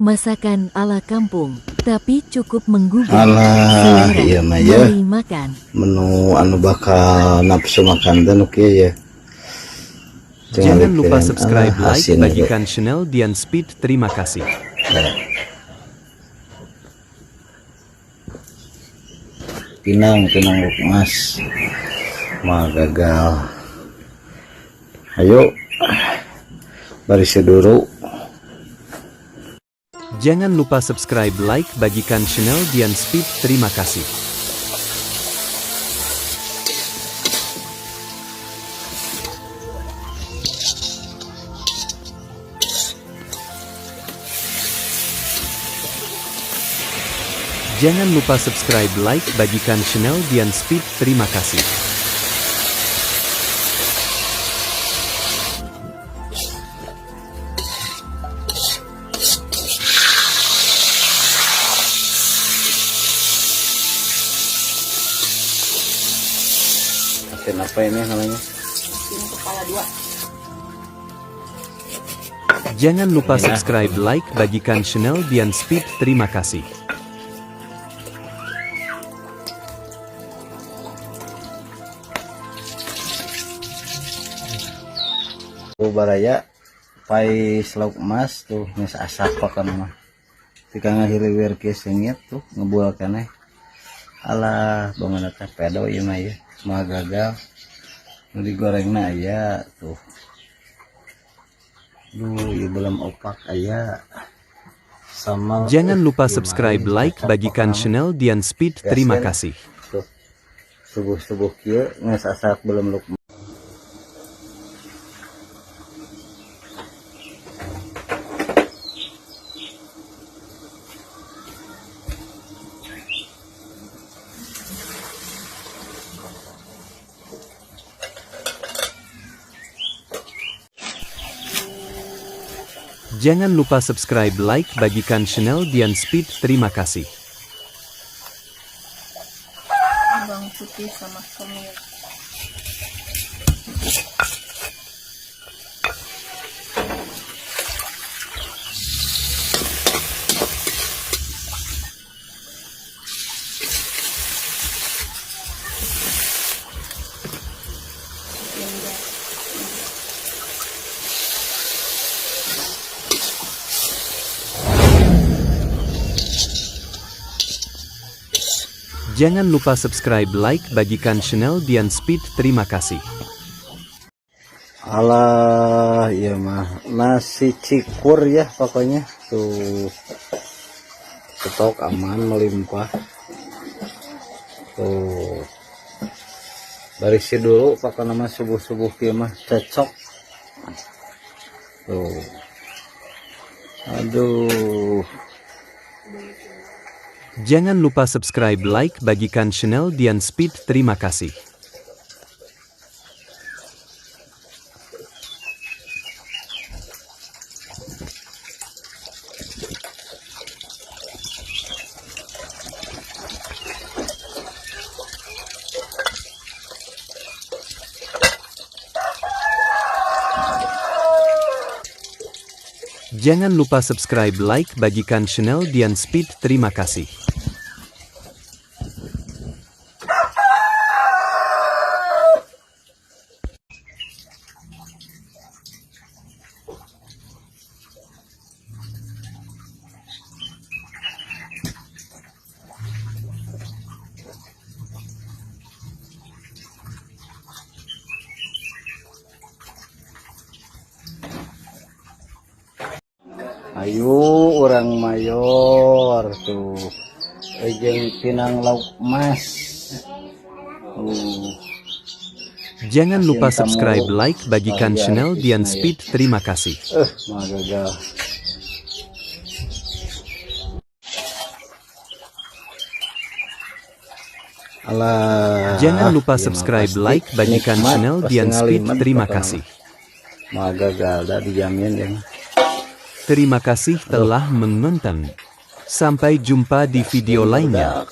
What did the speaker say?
Masakan ala kampung, tapi cukup menggugah Alah, selera. iya mah ya. Mari makan. Menu anu bakal nafsu makan dan oke ya. Jangan lupa subscribe, like, asin bagikan channel Dian Speed. Terima kasih. Pinang Mas. Mah gagal. Ayo. Baris dulu. Jangan lupa subscribe, like, bagikan channel Dian Speed. Terima kasih. Jangan lupa subscribe, like, bagikan channel Dian Speed. Terima kasih. Asin apa ini namanya? Asin kepala dua. Jangan lupa subscribe, like, bagikan channel Dian Speed. Terima kasih. Baraya pai lauk emas tuh geus asap pakan mah tika ngahiliwir ke sengit tuh ngebual keneh alah bangun teh pedo ieu mah ya mah gagal nu digorengna aya tuh ieu belum opak aya sama Jangan lupa subscribe, like, bagikan channel Dian Speed. Terima kasih. tuh subuh-subuh kieu geus asap belum lauk. Jangan lupa subscribe, like, bagikan channel Dian Speed. Terima kasih. Bawang putih sama kemir. Jangan lupa subscribe, like, bagikan channel Dian Speed. Terima kasih. Alah, iya mah nasi cikur ya pokoknya tuh stok aman melimpah tuh barisi dulu pakai nama subuh-subuh kia mah cocok tuh aduh. Jangan lupa subscribe, like, bagikan channel Dian Speed. Terima kasih. Jangan lupa subscribe, like, bagikan channel Dian Speed. Terima kasih. Ayo orang mayor tuh ejeng pinang lauk emas Jangan lupa subscribe, like, bagikan channel Dian Speed. Terima kasih. mah gagal. Alah, Jangan lupa iya mah subscribe, pasti like, bagikan nikmat, channel pasti Dian Speed. ngalimet Terima pokoknya. kasih. Mah gagal dah dijamin ya. Terima kasih telah menonton. Sampai jumpa di video lainnya.